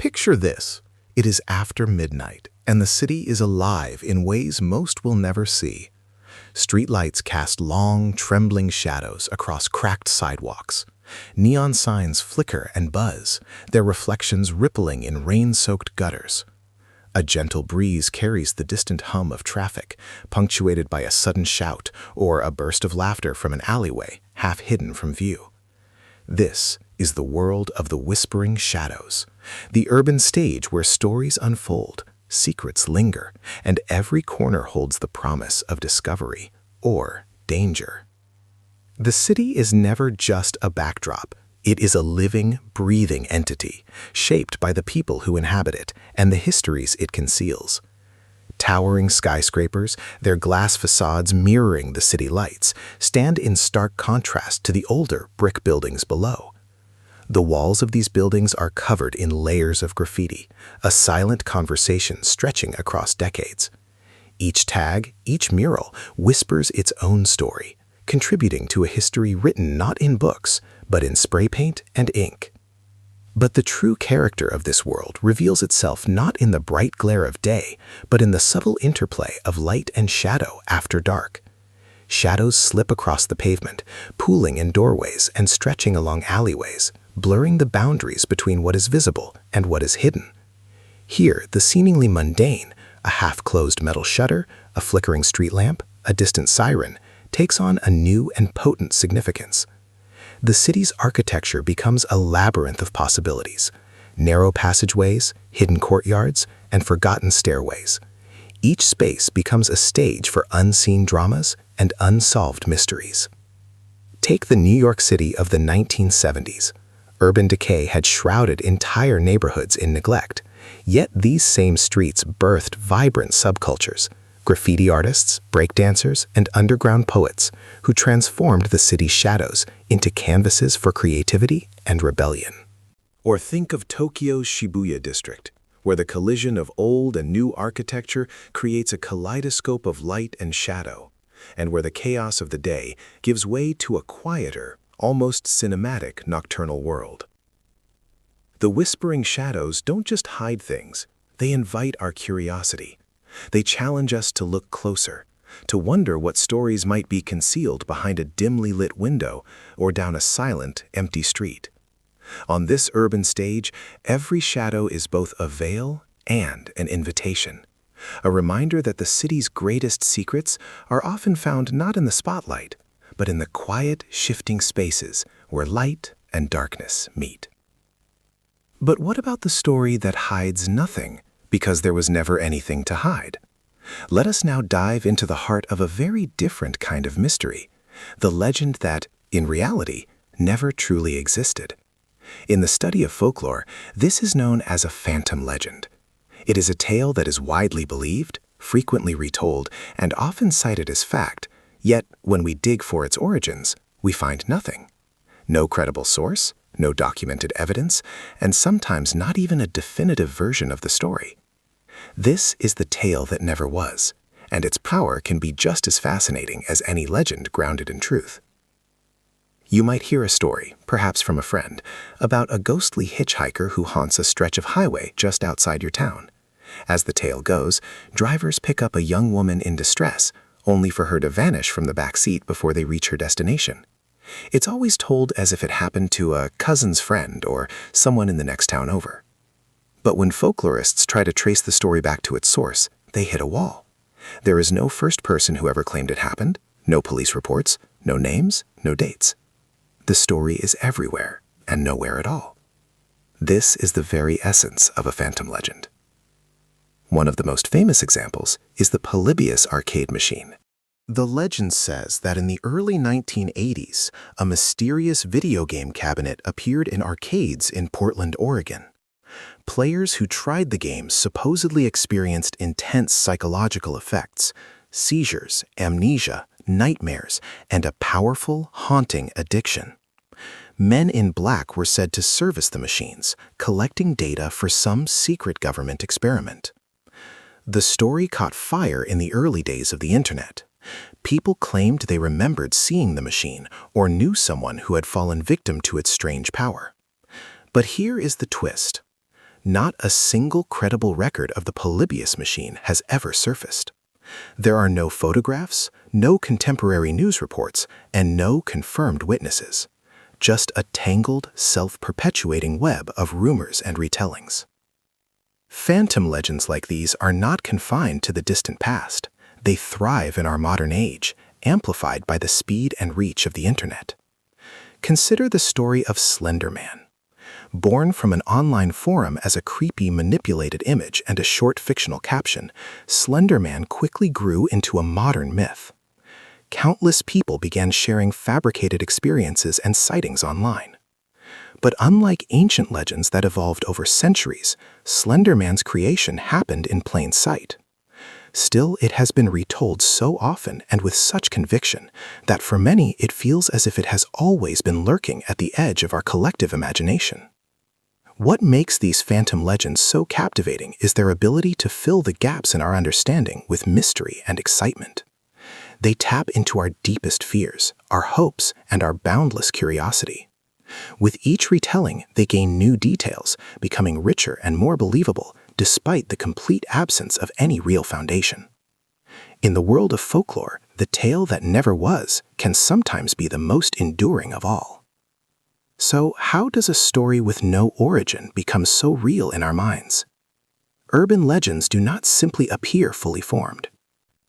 Picture this. It is after midnight, and the city is alive in ways most will never see. Streetlights cast long, trembling shadows across cracked sidewalks. Neon signs flicker and buzz, their reflections rippling in rain-soaked gutters. A gentle breeze carries the distant hum of traffic, punctuated by a sudden shout or a burst of laughter from an alleyway, half hidden from view. This is the world of the whispering shadows, the urban stage where stories unfold, secrets linger, and every corner holds the promise of discovery or danger. The city is never just a backdrop. It is a living, breathing entity, shaped by the people who inhabit it and the histories it conceals. Towering skyscrapers, their glass facades mirroring the city lights, stand in stark contrast to the older brick buildings below. The walls of these buildings are covered in layers of graffiti, a silent conversation stretching across decades. Each tag, each mural, whispers its own story, contributing to a history written not in books, but in spray paint and ink. But the true character of this world reveals itself not in the bright glare of day, but in the subtle interplay of light and shadow after dark. Shadows slip across the pavement, pooling in doorways and stretching along alleyways, blurring the boundaries between what is visible and what is hidden. Here, the seemingly mundane, a half-closed metal shutter, a flickering street lamp, a distant siren, takes on a new and potent significance. The city's architecture becomes a labyrinth of possibilities, narrow passageways, hidden courtyards, and forgotten stairways. Each space becomes a stage for unseen dramas and unsolved mysteries. Take the New York City of the 1970s. Urban decay had shrouded entire neighborhoods in neglect, yet these same streets birthed vibrant subcultures, graffiti artists, breakdancers, and underground poets who transformed the city's shadows into canvases for creativity and rebellion. Or think of Tokyo's Shibuya district, where the collision of old and new architecture creates a kaleidoscope of light and shadow, and where the chaos of the day gives way to a quieter, almost cinematic nocturnal world. The whispering shadows don't just hide things, they invite our curiosity. They challenge us to look closer, to wonder what stories might be concealed behind a dimly lit window or down a silent, empty street. On this urban stage, every shadow is both a veil and an invitation, a reminder that the city's greatest secrets are often found not in the spotlight, but in the quiet, shifting spaces where light and darkness meet. But what about the story that hides nothing because there was never anything to hide? Let us now dive into the heart of a very different kind of mystery, the legend that, in reality, never truly existed. In the study of folklore, this is known as a phantom legend. It is a tale that is widely believed, frequently retold, and often cited as fact, yet when we dig for its origins, we find nothing. No credible source, no documented evidence, and sometimes not even a definitive version of the story. This is the tale that never was, and its power can be just as fascinating as any legend grounded in truth. You might hear a story, perhaps from a friend, about a ghostly hitchhiker who haunts a stretch of highway just outside your town. As the tale goes, drivers pick up a young woman in distress, only for her to vanish from the back seat before they reach her destination. It's always told as if it happened to a cousin's friend or someone in the next town over. But when folklorists try to trace the story back to its source, they hit a wall. There is no first person who ever claimed it happened, no police reports, no names, no dates. The story is everywhere and nowhere at all. This is the very essence of a phantom legend. One of the most famous examples is the Polybius arcade machine. The legend says that in the early 1980s, a mysterious video game cabinet appeared in arcades in Portland, Oregon. Players who tried the game supposedly experienced intense psychological effects, seizures, amnesia, nightmares, and a powerful, haunting addiction. Men in black were said to service the machines, collecting data for some secret government experiment. The story caught fire in the early days of the internet. People claimed they remembered seeing the machine or knew someone who had fallen victim to its strange power. But here is the twist. Not a single credible record of the Polybius machine has ever surfaced. There are no photographs, no contemporary news reports, and no confirmed witnesses. Just a tangled, self-perpetuating web of rumors and retellings. Phantom legends like these are not confined to the distant past. They thrive in our modern age, amplified by the speed and reach of the internet. Consider the story of Slender Man. Born from an online forum as a creepy, manipulated image and a short fictional caption, Slender Man quickly grew into a modern myth. Countless people began sharing fabricated experiences and sightings online. But unlike ancient legends that evolved over centuries, Slender Man's creation happened in plain sight. Still, it has been retold so often and with such conviction that for many it feels as if it has always been lurking at the edge of our collective imagination. What makes these phantom legends so captivating is their ability to fill the gaps in our understanding with mystery and excitement. They tap into our deepest fears, our hopes, and our boundless curiosity. With each retelling, they gain new details, becoming richer and more believable despite the complete absence of any real foundation. In the world of folklore, the tale that never was can sometimes be the most enduring of all. So, how does a story with no origin become so real in our minds? Urban legends do not simply appear fully formed.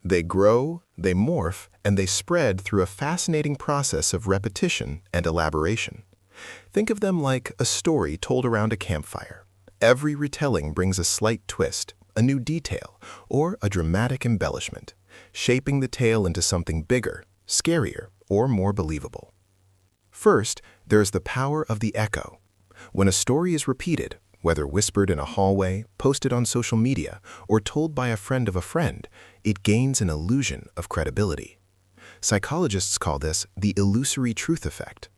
They grow, they morph, and they spread through a fascinating process of repetition and elaboration. Think of them like a story told around a campfire. Every retelling brings a slight twist, a new detail, or a dramatic embellishment, shaping the tale into something bigger, scarier, or more believable. First, there's the power of the echo. When a story is repeated, whether whispered in a hallway, posted on social media, or told by a friend of a friend, it gains an illusion of credibility. Psychologists call this the illusory truth effect.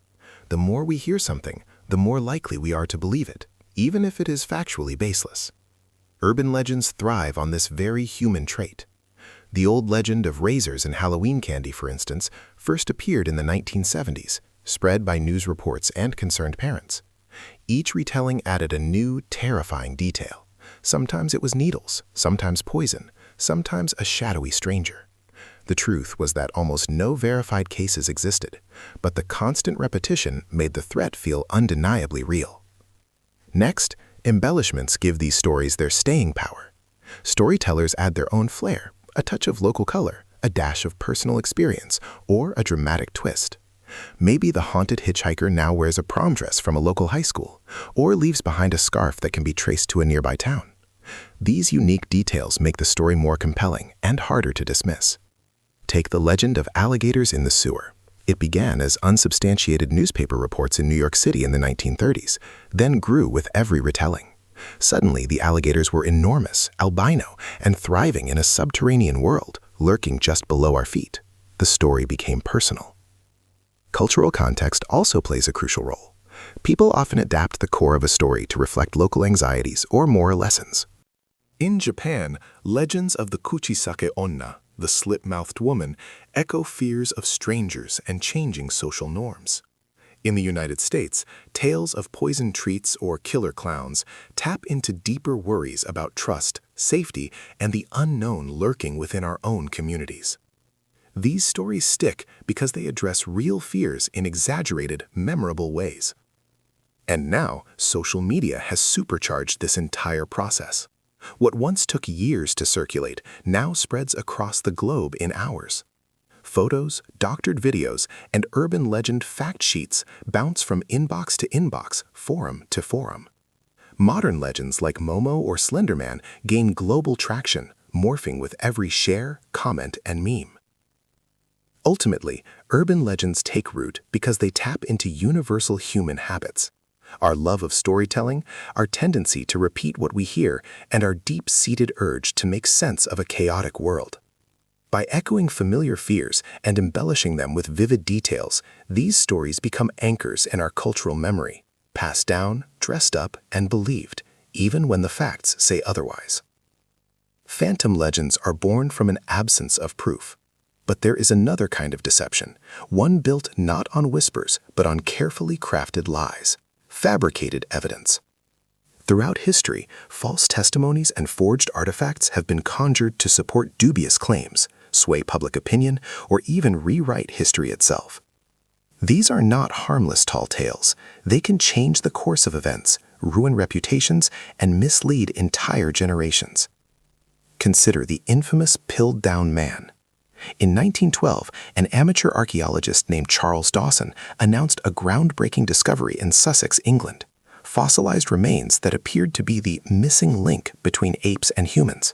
The more we hear something, the more likely we are to believe it, even if it is factually baseless. Urban legends thrive on this very human trait. The old legend of razors and Halloween candy, for instance, first appeared in the 1970s, spread by news reports and concerned parents. Each retelling added a new, terrifying detail. Sometimes it was needles, sometimes poison, sometimes a shadowy stranger. The truth was that almost no verified cases existed, but the constant repetition made the threat feel undeniably real. Next, embellishments give these stories their staying power. Storytellers add their own flair, a touch of local color, a dash of personal experience, or a dramatic twist. Maybe the haunted hitchhiker now wears a prom dress from a local high school, or leaves behind a scarf that can be traced to a nearby town. These unique details make the story more compelling and harder to dismiss. Take the legend of alligators in the sewer. It began as unsubstantiated newspaper reports in New York City in the 1930s, then grew with every retelling. Suddenly, the alligators were enormous, albino, and thriving in a subterranean world, lurking just below our feet. The story became personal. Cultural context also plays a crucial role. People often adapt the core of a story to reflect local anxieties or moral lessons. In Japan, legends of the Kuchisake Onna, the slit-mouthed woman, echo fears of strangers and changing social norms. In the United States, tales of poison treats or killer clowns tap into deeper worries about trust, safety, and the unknown lurking within our own communities. These stories stick because they address real fears in exaggerated, memorable ways. And now, social media has supercharged this entire process. What once took years to circulate now spreads across the globe in hours. Photos, doctored videos, and urban legend fact sheets bounce from inbox to inbox, forum to forum. Modern legends like Momo or Slender Man gain global traction, morphing with every share, comment, and meme. Ultimately, urban legends take root because they tap into universal human habits. Our love of storytelling, our tendency to repeat what we hear, and our deep-seated urge to make sense of a chaotic world. By echoing familiar fears and embellishing them with vivid details, these stories become anchors in our cultural memory, passed down, dressed up, and believed, even when the facts say otherwise. Phantom legends are born from an absence of proof. But there is another kind of deception, one built not on whispers, but on carefully crafted lies, fabricated evidence. Throughout history, false testimonies and forged artifacts have been conjured to support dubious claims, sway public opinion, or even rewrite history itself. These are not harmless tall tales. They can change the course of events, ruin reputations, and mislead entire generations. Consider the infamous Piltdown Man. In 1912, an amateur archaeologist named Charles Dawson announced a groundbreaking discovery in Sussex, England: fossilized remains that appeared to be the missing link between apes and humans.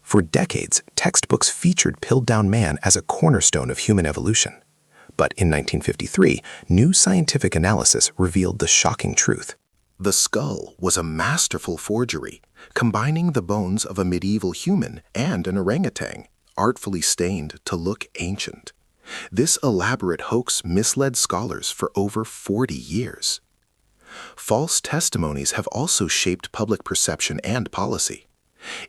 For decades, textbooks featured Piltdown Man as a cornerstone of human evolution. But in 1953, new scientific analysis revealed the shocking truth. The skull was a masterful forgery, combining the bones of a medieval human and an orangutan, artfully stained to look ancient. This elaborate hoax misled scholars for over 40 years. False testimonies have also shaped public perception and policy.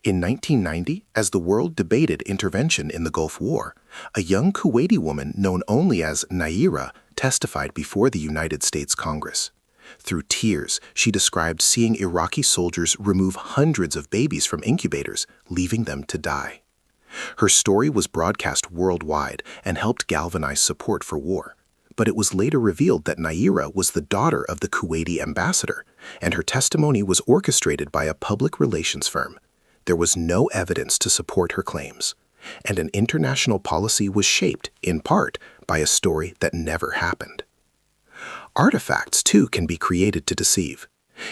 In 1990, as the world debated intervention in the Gulf War, a young Kuwaiti woman known only as Naira testified before the United States Congress. Through tears, she described seeing Iraqi soldiers remove hundreds of babies from incubators, leaving them to die. Her story was broadcast worldwide and helped galvanize support for war. But it was later revealed that Naira was the daughter of the Kuwaiti ambassador, and her testimony was orchestrated by a public relations firm. There was no evidence to support her claims, and an international policy was shaped, in part, by a story that never happened. Artifacts, too, can be created to deceive.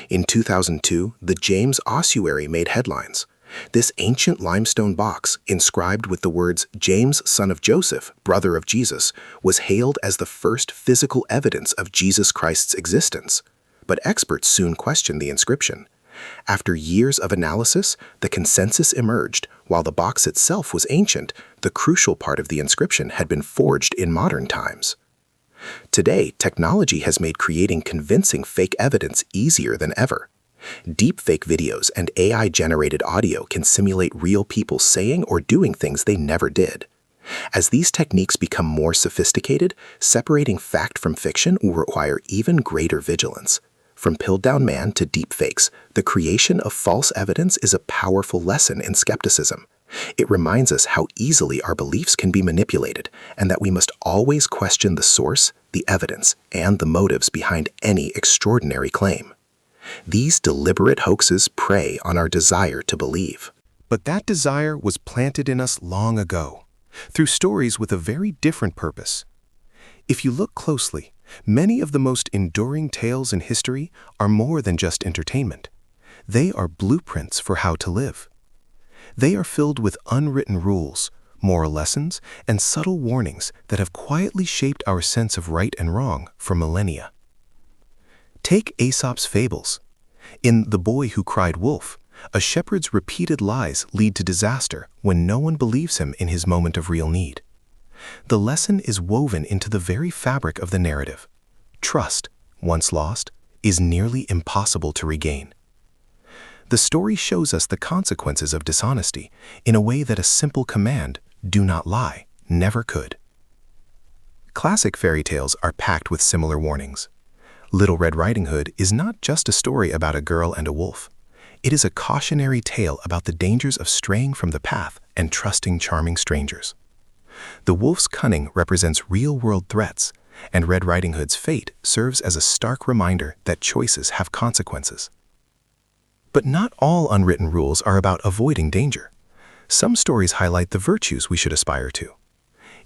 In 2002, the James ossuary made headlines. This ancient limestone box, inscribed with the words "James, son of Joseph, brother of Jesus," was hailed as the first physical evidence of Jesus Christ's existence. But experts soon questioned the inscription. After years of analysis, the consensus emerged. While the box itself was ancient, the crucial part of the inscription had been forged in modern times. Today, technology has made creating convincing fake evidence easier than ever. Deepfake videos and AI-generated audio can simulate real people saying or doing things they never did. As these techniques become more sophisticated, separating fact from fiction will require even greater vigilance. From Piltdown Man to deepfakes, the creation of false evidence is a powerful lesson in skepticism. It reminds us how easily our beliefs can be manipulated, and that we must always question the source, the evidence, and the motives behind any extraordinary claim. These deliberate hoaxes prey on our desire to believe. But that desire was planted in us long ago, through stories with a very different purpose. If you look closely, many of the most enduring tales in history are more than just entertainment. They are blueprints for how to live. They are filled with unwritten rules, moral lessons, and subtle warnings that have quietly shaped our sense of right and wrong for millennia. Take Aesop's fables. In The Boy Who Cried Wolf, a shepherd's repeated lies lead to disaster when no one believes him in his moment of real need. The lesson is woven into the very fabric of the narrative. Trust, once lost, is nearly impossible to regain. The story shows us the consequences of dishonesty in a way that a simple command, "Do not lie," never could. Classic fairy tales are packed with similar warnings. Little Red Riding Hood is not just a story about a girl and a wolf. It is a cautionary tale about the dangers of straying from the path and trusting charming strangers. The wolf's cunning represents real-world threats, and Red Riding Hood's fate serves as a stark reminder that choices have consequences. But not all unwritten rules are about avoiding danger. Some stories highlight the virtues we should aspire to.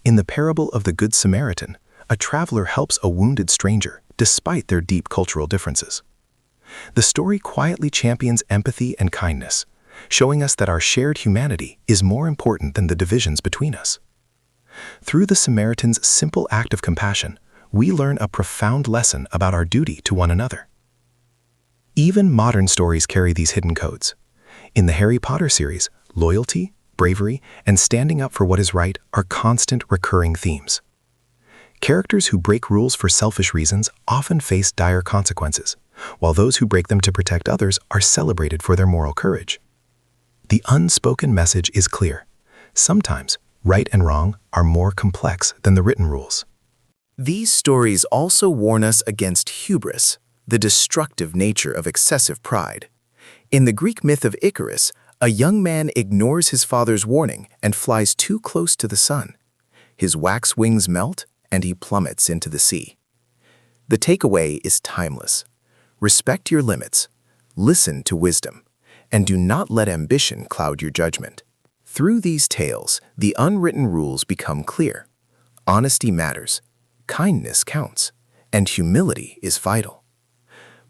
In the parable of the Good Samaritan, a traveler helps a wounded stranger despite their deep cultural differences. The story quietly champions empathy and kindness, showing us that our shared humanity is more important than the divisions between us. Through the Samaritan's simple act of compassion, we learn a profound lesson about our duty to one another. Even modern stories carry these hidden codes. In the Harry Potter series, loyalty, bravery, and standing up for what is right are constant recurring themes. Characters who break rules for selfish reasons often face dire consequences, while those who break them to protect others are celebrated for their moral courage. The unspoken message is clear. Sometimes, right and wrong are more complex than the written rules. These stories also warn us against hubris, the destructive nature of excessive pride. In the Greek myth of Icarus, a young man ignores his father's warning and flies too close to the sun. His wax wings melt, and he plummets into the sea. The takeaway is timeless. Respect your limits, listen to wisdom, and do not let ambition cloud your judgment. Through these tales, the unwritten rules become clear. Honesty matters, kindness counts, and humility is vital.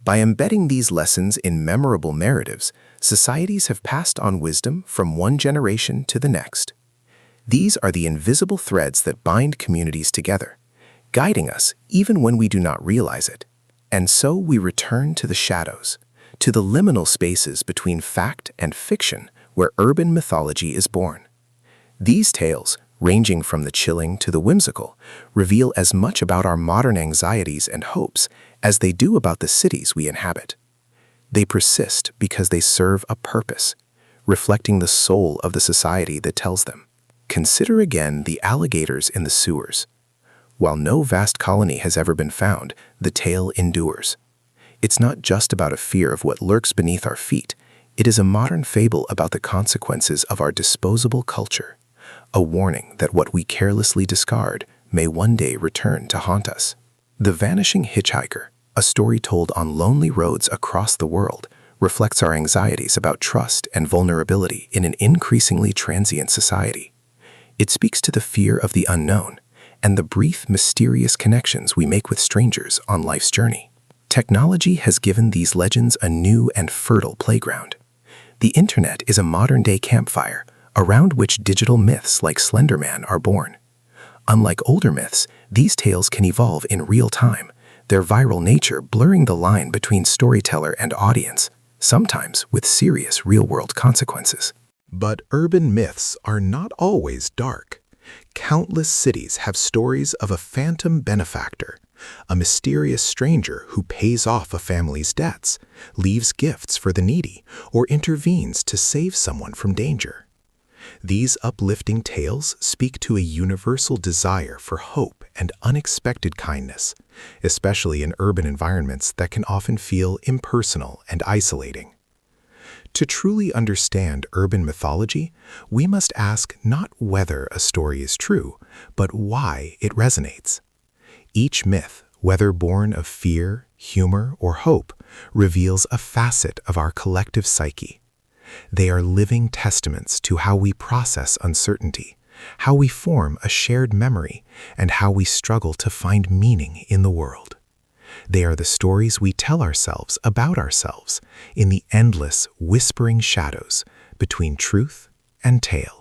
By embedding these lessons in memorable narratives, societies have passed on wisdom from one generation to the next. These are the invisible threads that bind communities together, guiding us even when we do not realize it. And so we return to the shadows, to the liminal spaces between fact and fiction where urban mythology is born. These tales, ranging from the chilling to the whimsical, reveal as much about our modern anxieties and hopes as they do about the cities we inhabit. They persist because they serve a purpose, reflecting the soul of the society that tells them. Consider again the alligators in the sewers. While no vast colony has ever been found, the tale endures. It's not just about a fear of what lurks beneath our feet. It is a modern fable about the consequences of our disposable culture, a warning that what we carelessly discard may one day return to haunt us. The Vanishing Hitchhiker, a story told on lonely roads across the world, reflects our anxieties about trust and vulnerability in an increasingly transient society. It speaks to the fear of the unknown and the brief, mysterious connections we make with strangers on life's journey. Technology has given these legends a new and fertile playground. The internet is a modern-day campfire around which digital myths like Slender Man are born. Unlike older myths, these tales can evolve in real time, their viral nature blurring the line between storyteller and audience, sometimes with serious real-world consequences. But urban myths are not always dark. Countless cities have stories of a phantom benefactor, a mysterious stranger who pays off a family's debts, leaves gifts for the needy, or intervenes to save someone from danger. These uplifting tales speak to a universal desire for hope and unexpected kindness, especially in urban environments that can often feel impersonal and isolating. To truly understand urban mythology, we must ask not whether a story is true, but why it resonates. Each myth, whether born of fear, humor, or hope, reveals a facet of our collective psyche. They are living testaments to how we process uncertainty, how we form a shared memory, and how we struggle to find meaning in the world. They are the stories we tell ourselves about ourselves in the endless, whispering shadows between truth and tale.